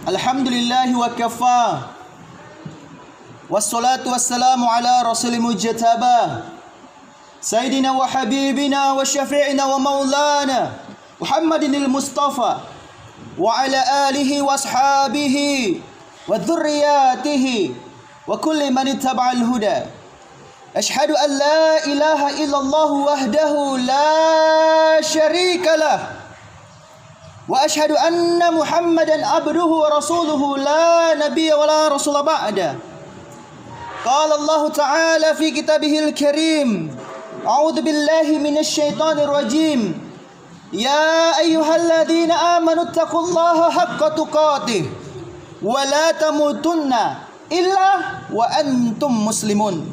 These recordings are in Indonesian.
Alhamdulillahi wa kafa. Wassalatu wassalamu ala rasulil mujtaba. Sayyidina wa habibina wa syafi'ina wa maulana Muhammadinil Mustafa wa ala alihi wa ashabihi wa dhurriyyatihi wa kulli man ittaba'al huda. Ashhadu an la ilaha illallah wahdahu la syarika lah. Wa ashhadu anna Muhammadan abduhu wa rasuluhu la nabiyya wa la rasula ba'da. Qala Allah Ta'ala fi kitabihil karim. A'udzu billahi minasy syaithanir rajim. Ya ayyuhalladzina amanu taqullaha haqqa tuqatih wa la tamutunna illa wa antum muslimun.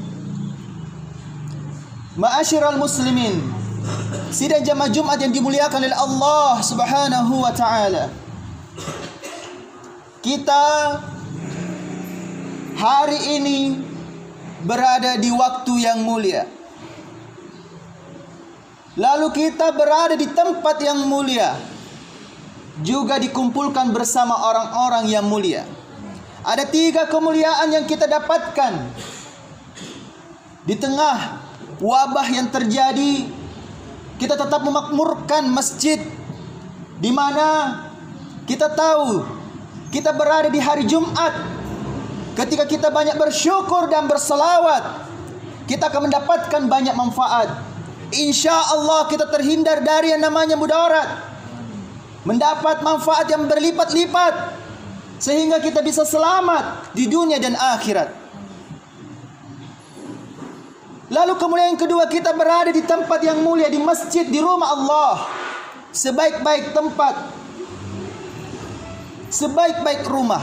Ma'asyiral muslimin, sidang jamaah Jumat yang dimuliakan oleh Allah Subhanahu wa taala. Kita hari ini berada di waktu yang mulia. Lalu kita berada di tempat yang mulia, juga dikumpulkan bersama orang-orang yang mulia. Ada 3 kemuliaan yang kita dapatkan di tengah wabah yang terjadi. Kita tetap memakmurkan masjid, di mana kita tahu kita berada di hari Jumat. Ketika kita banyak bersyukur dan berselawat, kita akan mendapatkan banyak manfaat. Insya Allah kita terhindar dari yang namanya mudarat, mendapat manfaat yang berlipat-lipat, sehingga kita bisa selamat di dunia dan akhirat. Lalu kemuliaan kedua, kita berada di tempat yang mulia, di masjid, di rumah Allah. Sebaik-baik tempat, sebaik-baik rumah.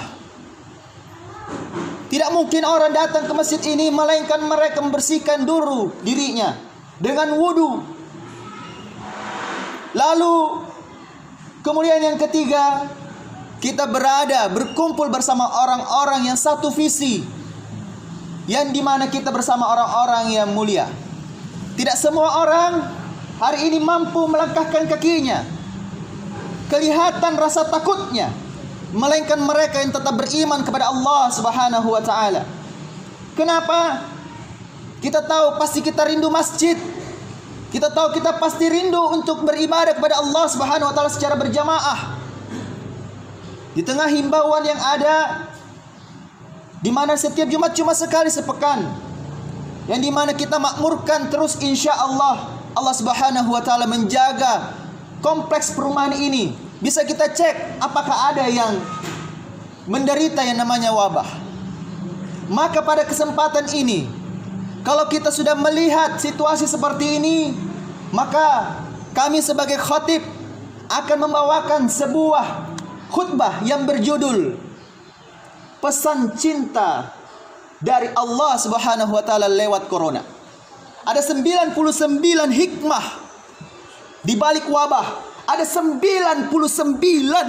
Tidak mungkin orang datang ke masjid ini melainkan mereka membersihkan dulu dirinya dengan wudu. Lalu kemuliaan yang ketiga, kita berkumpul bersama orang-orang yang satu visi, yang dimana kita bersama orang-orang yang mulia. Tidak semua orang hari ini mampu melangkahkan kakinya, kelihatan rasa takutnya, melainkan mereka yang tetap beriman kepada Allah Subhanahu wa taala. Kenapa? Kita tahu pasti kita rindu masjid. Kita tahu kita pasti rindu untuk beribadah kepada Allah Subhanahu wa taala secara berjamaah. Di tengah himbauan yang ada, di mana setiap Jumat cuma sekali sepekan, yang di mana kita makmurkan terus, insya Allah Allah Subhanahu wa taala menjaga kompleks perumahan ini. Bisa kita cek apakah ada yang menderita yang namanya wabah. Maka pada kesempatan ini, kalau kita sudah melihat situasi seperti ini, maka kami sebagai khatib akan membawakan sebuah khutbah yang berjudul Pesan Cinta dari Allah Subhanahu wa taala lewat corona. Ada 99 hikmah di balik wabah. Ada 99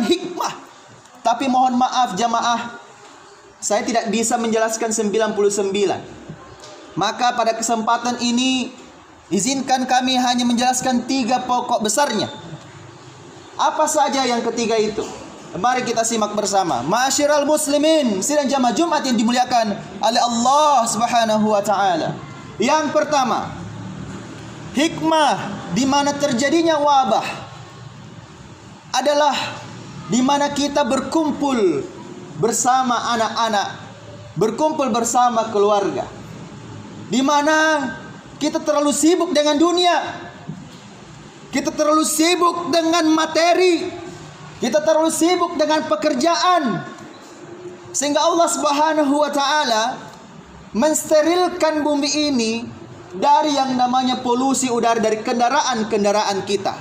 hikmah. Tapi mohon maaf jamaah, saya tidak bisa menjelaskan 99. Maka pada kesempatan ini izinkan kami hanya menjelaskan 3 pokok besarnya. Apa saja yang ketiga itu? Mari kita simak bersama. Ma'asyiral muslimin, sidang jamaah Jumat yang dimuliakan oleh Allah Subhanahu wa taala. Yang pertama, hikmah di mana terjadinya wabah adalah di mana kita berkumpul bersama anak-anak, berkumpul bersama keluarga. Di mana kita terlalu sibuk dengan dunia, kita terlalu sibuk dengan materi, kita terlalu sibuk dengan pekerjaan, sehingga Allah Subhanahu wa taala mensterilkan bumi ini dari yang namanya polusi udara dari kendaraan-kendaraan kita.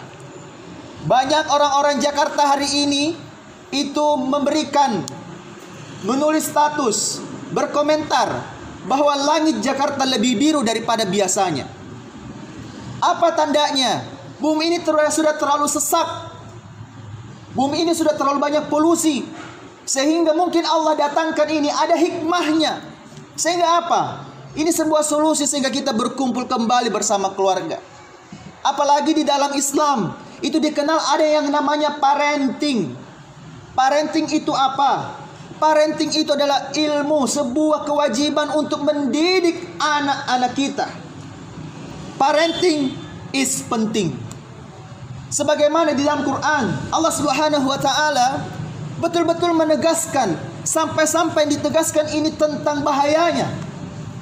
Banyak orang-orang Jakarta hari ini itu menulis status, berkomentar bahwa langit Jakarta lebih biru daripada biasanya. Apa tandanya? Bumi ini sudah terlalu sesak. Bumi ini sudah terlalu banyak polusi, sehingga mungkin Allah datangkan ini ada hikmahnya. Sehingga apa? Ini sebuah solusi sehingga kita berkumpul kembali bersama keluarga. Apalagi di dalam Islam itu dikenal ada yang namanya parenting. Parenting itu apa? Parenting itu adalah ilmu, sebuah kewajiban untuk mendidik anak-anak kita. Parenting is penting. Sebagaimana di dalam Quran, Allah Subhanahu wa taala betul-betul menegaskan, sampai-sampai ditegaskan ini tentang bahayanya.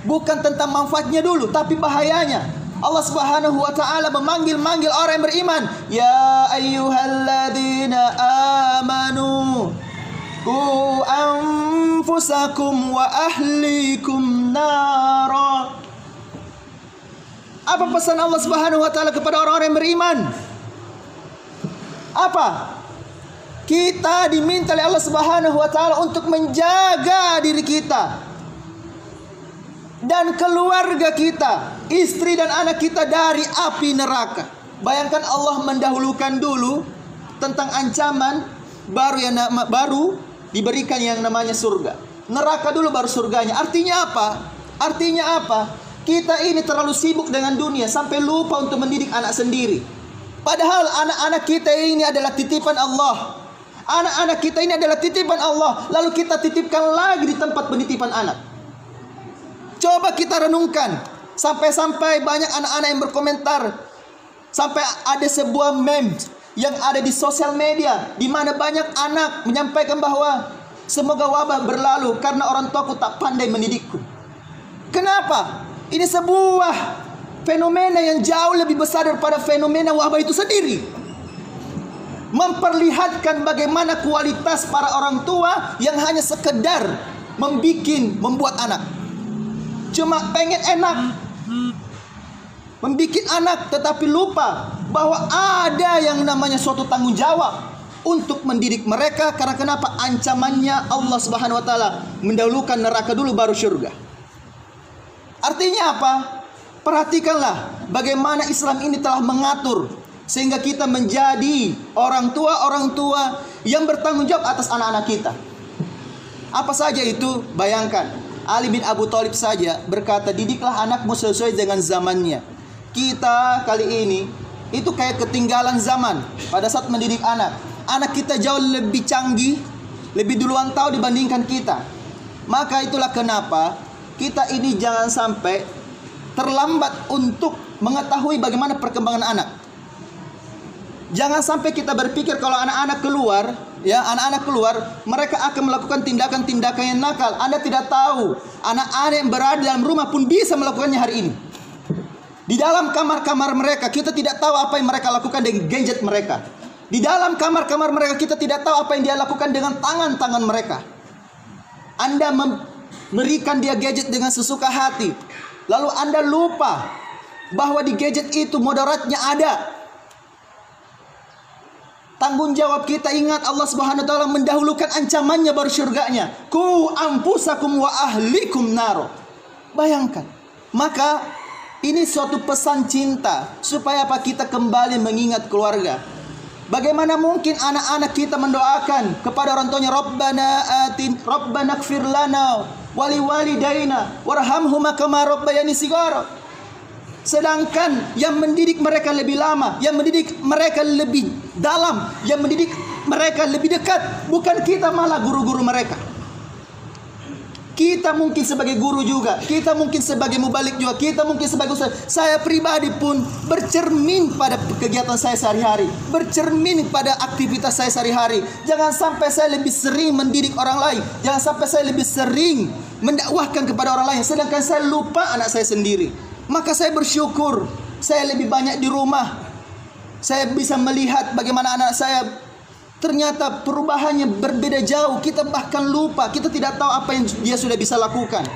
Bukan tentang manfaatnya dulu, tapi bahayanya. Allah Subhanahu wa taala memanggil-manggil orang yang beriman, ya ayyuhalladzina amanu qu anfusakum wa ahlikum nara. Apa pesan Allah Subhanahu wa taala kepada orang-orang yang beriman? Apa? Kita diminta oleh Allah Subhanahu wa taala untuk menjaga diri kita dan keluarga kita, istri dan anak kita dari api neraka. Bayangkan Allah mendahulukan dulu tentang ancaman, baru diberikan yang namanya surga. Neraka dulu baru surganya. Artinya apa? Artinya apa? Kita ini terlalu sibuk dengan dunia sampai lupa untuk mendidik anak sendiri. Padahal anak-anak kita ini adalah titipan Allah. Anak-anak kita ini adalah titipan Allah. Lalu kita titipkan lagi di tempat penitipan anak. Coba kita renungkan. Sampai-sampai banyak anak-anak yang berkomentar. Sampai ada sebuah meme yang ada di sosial media, di mana banyak anak menyampaikan bahwa semoga wabah berlalu karena orang tuaku tak pandai mendidikku. Kenapa? Ini sebuah fenomena yang jauh lebih besar daripada fenomena wabah itu sendiri. Memperlihatkan bagaimana kualitas para orang tua yang hanya sekedar membuat anak. Cuma pengen enak, membikin anak, tetapi lupa bahwa ada yang namanya suatu tanggung jawab untuk mendidik mereka. Karena kenapa? Ancamannya Allah Subhanahu wa taala mendahulukan neraka dulu baru surga. Artinya apa? Perhatikanlah bagaimana Islam ini telah mengatur sehingga kita menjadi orang tua yang bertanggung jawab atas anak-anak kita. Apa saja itu? Bayangkan, Ali bin Abu Thalib saja berkata, didiklah anakmu sesuai dengan zamannya. Kita kali ini itu kayak ketinggalan zaman pada saat mendidik anak. Anak kita jauh lebih canggih, lebih duluan tahu dibandingkan kita. Maka itulah kenapa kita ini jangan sampai terlambat untuk mengetahui bagaimana perkembangan anak. Jangan sampai kita berpikir kalau anak-anak keluar, mereka akan melakukan tindakan-tindakan yang nakal. Anda tidak tahu, anak-anak yang berada dalam rumah pun bisa melakukannya hari ini. Di dalam kamar-kamar mereka, kita tidak tahu apa yang mereka lakukan dengan gadget mereka. Di dalam kamar-kamar mereka, kita tidak tahu apa yang dia lakukan dengan tangan-tangan mereka. Anda memberikan dia gadget dengan sesuka hati, lalu Anda lupa bahwa di gadget itu mudaratnya ada. Tanggung jawab kita, ingat Allah Subhanahu wa taala mendahulukan ancamannya baru surganya. Ku anfusakum wa ahlikum naro. Bayangkan. Maka ini suatu pesan cinta supaya apa? Kita kembali mengingat keluarga. Bagaimana mungkin anak-anak kita mendoakan kepada orang tuanya, Rabbana ighfir lana wali walidaina warhamhuma kama rabbayani shighara. Sedangkan yang mendidik mereka lebih lama, yang mendidik mereka lebih dalam, yang mendidik mereka lebih dekat, bukan kita, malah guru-guru mereka. Kita mungkin sebagai guru juga, kita mungkin sebagai mubalik juga, kita mungkin sebagai ustaz. Saya pribadi pun bercermin pada kegiatan saya sehari-hari, bercermin pada aktivitas saya sehari-hari. Jangan sampai saya lebih sering mendidik orang lain, jangan sampai saya lebih sering mendakwahkan kepada orang lain, sedangkan saya lupa anak saya sendiri. Maka saya bersyukur saya lebih banyak di rumah. Saya bisa melihat bagaimana anak saya ternyata perubahannya berbeda jauh. Kita bahkan lupa, kita tidak tahu apa yang dia sudah bisa lakukan.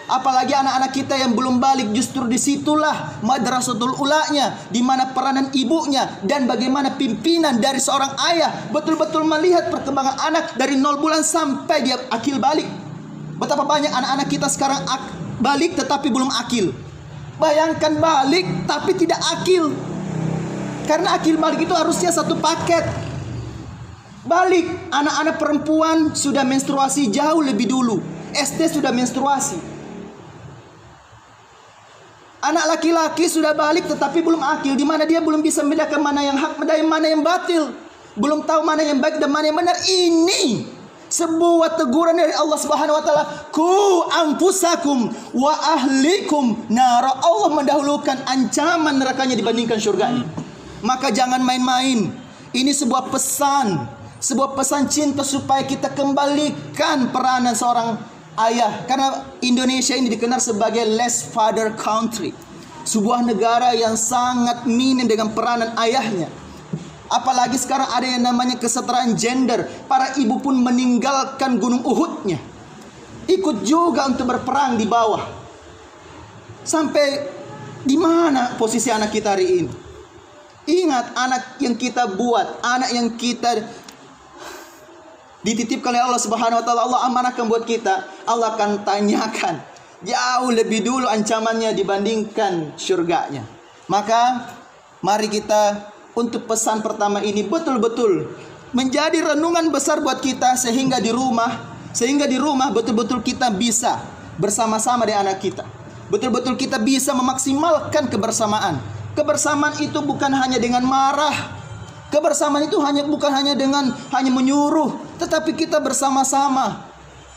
Apalagi anak-anak kita yang belum balik, justru disitulah madrasatul ulanya, di mana peranan ibunya dan bagaimana pimpinan dari seorang ayah betul-betul melihat perkembangan anak dari 0 bulan sampai dia akil balik. Betapa banyak anak-anak kita sekarang balik tetapi belum akil. Bayangkan balik tapi tidak akil. Karena akil balik itu harusnya satu paket. Balik, anak-anak perempuan sudah menstruasi jauh lebih dulu. SD sudah menstruasi. Anak laki-laki sudah balik tetapi belum akil, di mana dia belum bisa membedakan mana yang hak dan mana yang batil. Belum tahu mana yang baik dan mana yang benar. Ini Sebuah teguran dari Allah Subhanahu wa taala, "Ku anfusakum wa ahlikum nara." Allah mendahulukan ancaman nerakanya dibandingkan surganya. Maka jangan main-main. Ini sebuah pesan cinta supaya kita kembalikan peranan seorang ayah. Karena Indonesia ini dikenal sebagai less father country. Sebuah negara yang sangat minim dengan peranan ayahnya. Apalagi sekarang ada yang namanya kesetaraan gender. Para ibu pun meninggalkan gunung Uhudnya, ikut juga untuk berperang di bawah. Sampai di mana posisi anak kita hari ini? Ingat, anak yang kita buat, anak yang kita dititipkan oleh Allah Subhanahu wa taala, Allah amanahkan buat kita, Allah akan tanyakan jauh lebih dulu ancamannya dibandingkan surganya. Maka mari kita untuk pesan pertama ini betul-betul menjadi renungan besar buat kita, sehingga di rumah betul-betul kita bisa bersama-sama dengan anak kita. Betul-betul kita bisa memaksimalkan kebersamaan. Kebersamaan itu bukan hanya dengan marah. Kebersamaan itu bukan hanya dengan hanya menyuruh, tetapi kita bersama-sama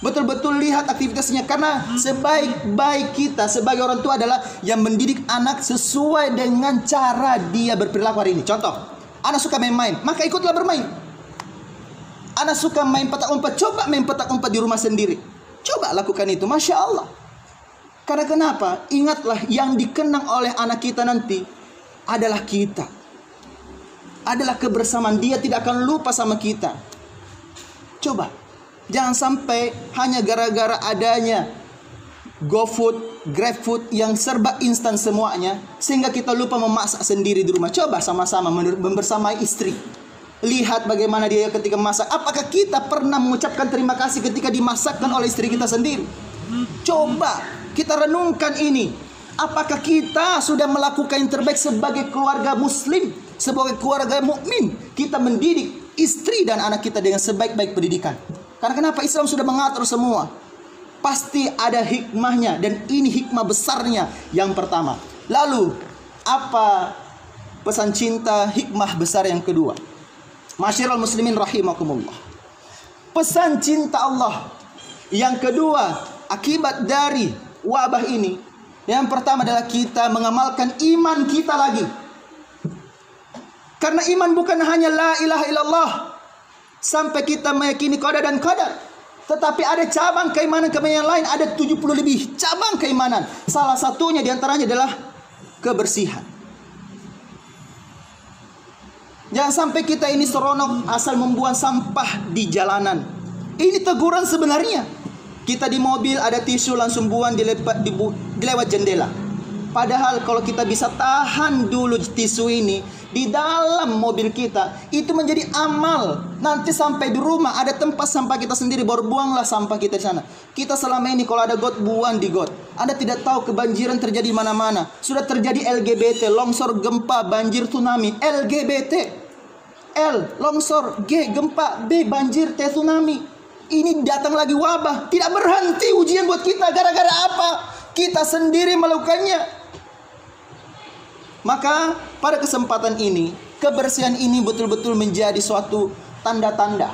betul-betul lihat aktivitasnya. Karena sebaik-baik kita sebagai orang tua adalah yang mendidik anak sesuai dengan cara dia berperilaku hari ini. Contoh, anak suka main-main, maka ikutlah bermain. Anak suka main petak umpet, coba main petak umpet di rumah sendiri. Coba lakukan itu, Masya Allah. Karena kenapa? Ingatlah, yang dikenang oleh anak kita nanti adalah kita, adalah kebersamaan. Dia tidak akan lupa sama kita. Coba, jangan sampai hanya gara-gara adanya GoFood, GrabFood yang serba instan semuanya, sehingga kita lupa memasak sendiri di rumah. Coba sama-sama membersamai istri. Lihat bagaimana dia ketika masak. Apakah kita pernah mengucapkan terima kasih ketika dimasakkan oleh istri kita sendiri? Coba kita renungkan ini. Apakah kita sudah melakukan yang terbaik sebagai keluarga muslim, sebagai keluarga mukmin? Kita mendidik istri dan anak kita dengan sebaik-baik pendidikan. Karena kenapa? Islam sudah mengatur semua. Pasti ada hikmahnya, dan ini hikmah besarnya yang pertama. Lalu, apa pesan cinta hikmah besar yang kedua? Masyiral muslimin rahimakumullah. Pesan cinta Allah yang kedua akibat dari wabah ini, yang pertama adalah kita mengamalkan iman kita lagi. Karena iman bukan hanya la ilaha illallah sampai kita meyakini qada dan qadar, tetapi ada cabang keimanan yang lain. Ada 70 lebih cabang keimanan. Salah satunya diantaranya adalah kebersihan. Jangan sampai kita ini seronok asal membuang sampah di jalanan. Ini teguran sebenarnya. Kita di mobil ada tisu, langsung buang dilewat jendela. Padahal kalau kita bisa tahan dulu tisu ini di dalam mobil kita, itu menjadi amal. Nanti sampai di rumah ada tempat sampah kita sendiri, baru buanglah sampah kita di sana. Kita selama ini kalau ada got, buang di got. Anda tidak tahu kebanjiran terjadi mana-mana. Sudah terjadi LGBT, longsor, gempa, banjir, tsunami. LGBT, L, longsor, G, gempa, B, banjir, T, tsunami. Ini datang lagi wabah. Tidak berhenti ujian buat kita. Gara-gara apa? Kita sendiri melakukannya. Maka pada kesempatan ini, kebersihan ini betul-betul menjadi suatu tanda-tanda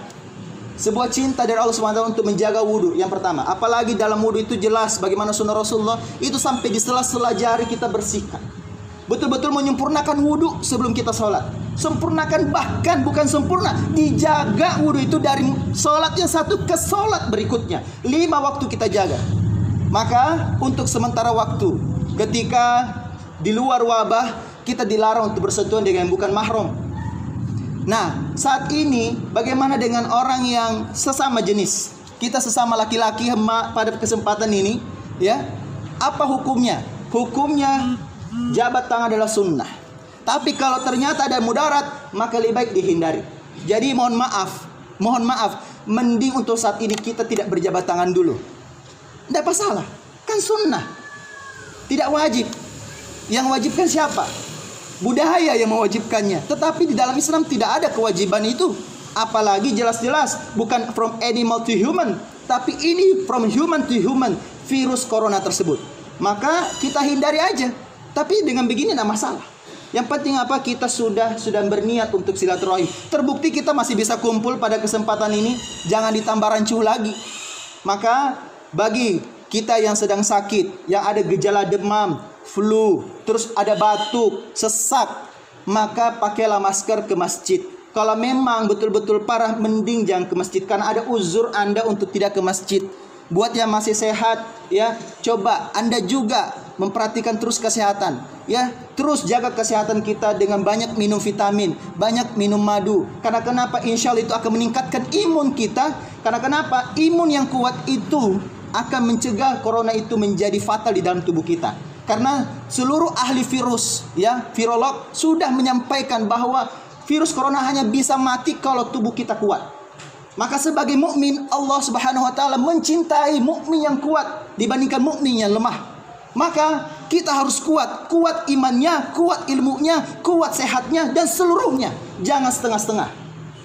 sebuah cinta dari Allah SWT untuk menjaga wudhu. Yang pertama, apalagi dalam wudhu itu jelas bagaimana sunnah Rasulullah, itu sampai di sela-sela jari kita bersihkan. Betul-betul menyempurnakan wudhu sebelum kita sholat. Sempurnakan, bahkan bukan sempurna, dijaga wudhu itu dari sholat yang satu ke sholat berikutnya. 5 waktu kita jaga. Maka untuk sementara waktu, ketika di luar wabah, kita dilarang untuk bersentuhan dengan yang bukan mahram. Nah, saat ini bagaimana dengan orang yang sesama jenis? Kita sesama laki-laki pada kesempatan ini, ya. Apa hukumnya? Hukumnya jabat tangan adalah sunnah. Tapi kalau ternyata ada mudarat, maka lebih baik dihindari. Jadi mohon maaf, mending untuk saat ini kita tidak berjabat tangan dulu. Tidak masalah, kan sunnah, tidak wajib. Yang wajibkan siapa? Budaya yang mewajibkannya. Tetapi di dalam Islam tidak ada kewajiban itu. Apalagi jelas-jelas bukan from animal to human, tapi ini from human to human, virus corona tersebut. Maka kita hindari aja. Tapi dengan begini tidak masalah. Yang penting apa? Kita sudah berniat untuk silaturahim. Terbukti kita masih bisa kumpul pada kesempatan ini. Jangan ditambah rancu lagi. Maka bagi kita yang sedang sakit, yang ada gejala demam, flu, terus ada batuk, sesak, maka pakailah masker ke masjid. Kalau memang betul-betul parah, mending jangan ke masjid, karena ada uzur Anda untuk tidak ke masjid. Buat yang masih sehat, ya, coba Anda juga memperhatikan terus kesehatan, ya. Terus jaga kesehatan kita dengan banyak minum vitamin, banyak minum madu. Karena kenapa? Insya Allah itu akan meningkatkan imun kita. Karena kenapa? Imun yang kuat itu akan mencegah corona itu menjadi fatal di dalam tubuh kita. Karena seluruh ahli virus, ya, virolog sudah menyampaikan bahwa virus corona hanya bisa mati kalau tubuh kita kuat. Maka sebagai mukmin, Allah Subhanahu wa taala mencintai mukmin yang kuat dibandingkan mukmin yang lemah. Maka kita harus kuat imannya, kuat ilmunya, kuat sehatnya, dan seluruhnya. Jangan setengah-setengah.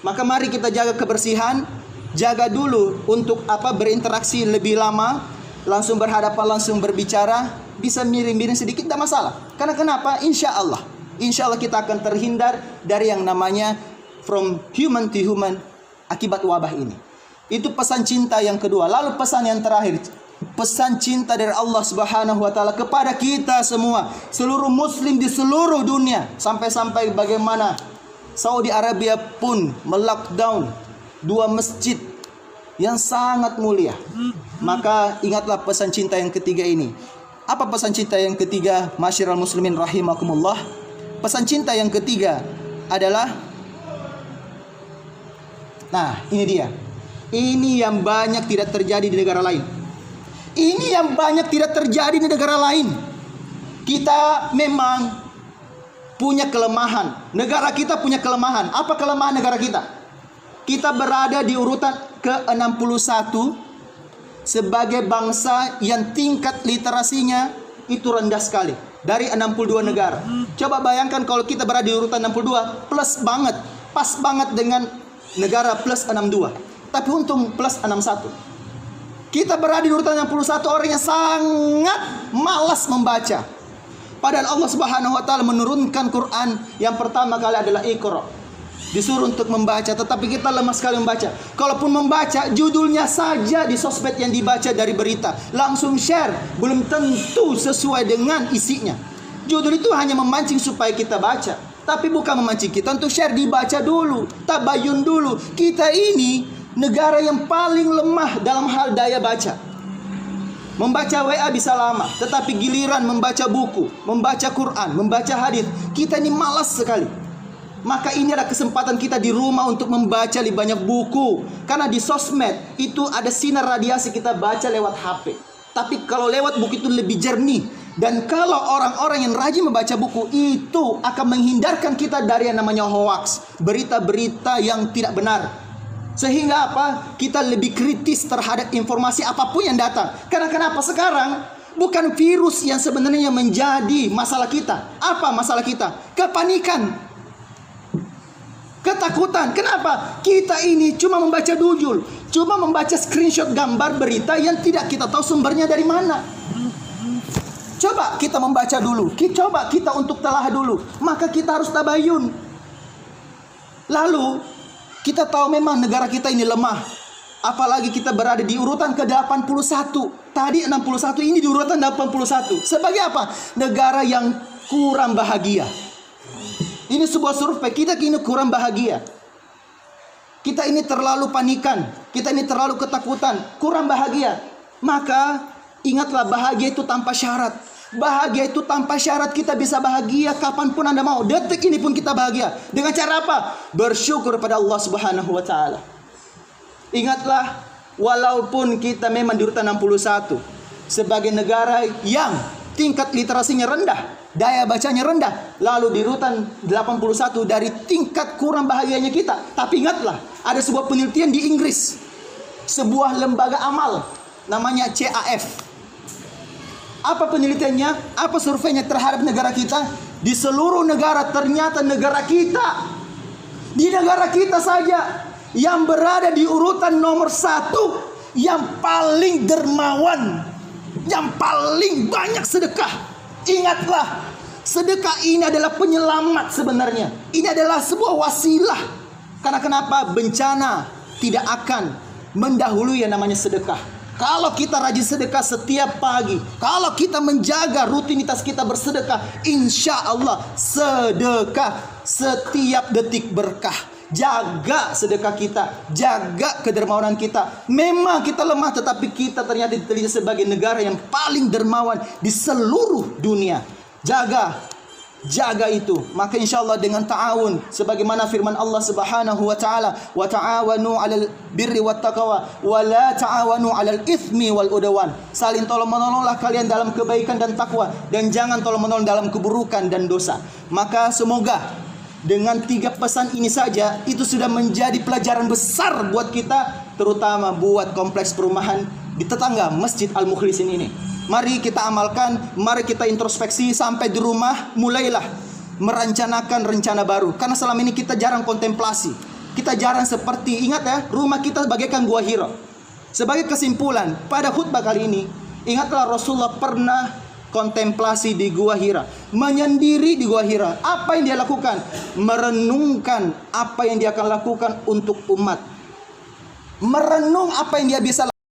Maka mari kita jaga kebersihan, jaga dulu untuk berinteraksi lebih lama, langsung berhadapan, langsung berbicara, bisa miring-miring sedikit tidak masalah. Karena kenapa? Insya Allah kita akan terhindar dari yang namanya from human to human akibat wabah ini. Itu pesan cinta yang kedua. Lalu pesan yang terakhir, pesan cinta dari Allah Subhanahu wa taala kepada kita semua, seluruh muslim di seluruh dunia. Sampai-sampai bagaimana Saudi Arabia pun melockdown 2 masjid yang sangat mulia. Maka ingatlah pesan cinta yang ketiga ini. Apa pesan cinta yang ketiga? Masyiral muslimin rahimakumullah. Pesan cinta yang ketiga adalah, nah ini dia. Ini yang banyak tidak terjadi di negara lain. Ini yang banyak tidak terjadi di negara lain. Kita memang punya kelemahan. Negara kita punya kelemahan. Apa kelemahan negara kita? Kita berada di urutan ke-61 sebagai bangsa yang tingkat literasinya itu rendah sekali dari 62 negara. Coba bayangkan kalau kita berada di urutan 62, plus banget, pas banget dengan negara plus 62. Tapi untung plus 61. Kita berada di urutan 61, orang yang sangat malas membaca. Padahal Allah Subhanahu wa taala menurunkan Quran yang pertama kali adalah Iqra. Disuruh untuk membaca, tetapi kita lemah sekali membaca. Kalaupun membaca, judulnya saja di sosmed yang dibaca dari berita, langsung share, belum tentu sesuai dengan isinya. Judul itu hanya memancing supaya kita baca, tapi bukan memancing kita untuk share. Dibaca dulu, tabayun dulu. Kita ini negara yang paling lemah dalam hal daya baca. Membaca WA bisa lama, tetapi giliran membaca buku, membaca Quran, membaca hadis, kita ini malas sekali. Maka ini adalah kesempatan kita di rumah untuk membaca lebih banyak buku. Karena di sosmed itu ada sinar radiasi, kita baca lewat HP. Tapi kalau lewat buku itu lebih jernih. Dan kalau orang-orang yang rajin membaca buku itu akan menghindarkan kita dari yang namanya hoax, berita-berita yang tidak benar. Sehingga apa? Kita lebih kritis terhadap informasi apapun yang datang. Karena kenapa sekarang? Bukan virus yang sebenarnya menjadi masalah kita. Apa masalah kita? Kepanikan, ketakutan. Kenapa? Kita ini cuma membaca judul, cuma membaca screenshot gambar berita yang tidak kita tahu sumbernya dari mana. Coba kita membaca dulu, coba kita untuk telah dulu. Maka kita harus tabayun. Lalu kita tahu memang negara kita ini lemah. Apalagi kita berada di urutan ke-81. Tadi 61, ini di urutan 81. Sebagai apa? Negara yang kurang bahagia. Ini sebuah survei, kita kini kurang bahagia. Kita ini terlalu panikan, kita ini terlalu ketakutan, kurang bahagia. Maka ingatlah, bahagia itu tanpa syarat. Bahagia itu tanpa syarat, kita bisa bahagia kapanpun Anda mau. Detik ini pun kita bahagia. Dengan cara apa? Bersyukur pada Allah Subhanahu wa ta'ala. Ingatlah, walaupun kita memang di urutan 61 sebagai negara yang tingkat literasinya rendah, daya bacanya rendah, lalu di urutan 81 dari tingkat kurang bahagianya kita. Tapi ingatlah, ada sebuah penelitian di Inggris, sebuah lembaga amal namanya CAF. Apa penelitiannya? Apa surveinya terhadap negara kita? Di seluruh negara, ternyata negara kita, di negara kita saja yang berada di urutan nomor 1, yang paling dermawan, yang paling banyak sedekah. Ingatlah, Sedekah ini adalah penyelamat sebenarnya. Ini adalah sebuah wasilah. Karena kenapa? Bencana tidak akan mendahului yang namanya sedekah. Kalau kita rajin sedekah setiap pagi, kalau kita menjaga rutinitas kita bersedekah, insya Allah sedekah setiap detik berkah. Jaga sedekah kita, jaga kedermawanan kita. Memang kita lemah, tetapi kita ternyata diteliti sebagai negara yang paling dermawan di seluruh dunia. Jaga itu. Maka insya Allah dengan ta'awun, sebagaimana firman Allah Subhanahu wa taala, wa ta'awanu 'alal birri wat taqwa wa la ta'awanu 'alal itsmi wal udwan. Saling tolong-menolonglah kalian dalam kebaikan dan takwa, dan jangan tolong-menolong dalam keburukan dan dosa. Maka semoga dengan 3 pesan ini saja itu sudah menjadi pelajaran besar buat kita, terutama buat kompleks perumahan di tetangga Masjid Al-Mukhlisin ini. Mari kita amalkan, mari kita introspeksi sampai di rumah, mulailah merencanakan rencana baru. Karena selama ini kita jarang kontemplasi. Kita jarang seperti, ingat ya, rumah kita bagaikan gua Hira. Sebagai kesimpulan, pada khutbah kali ini, ingatlah Rasulullah pernah kontemplasi di Gua Hira, menyendiri di Gua Hira. Apa yang dia lakukan? Merenungkan apa yang dia akan lakukan untuk umat. Merenung apa yang dia bisa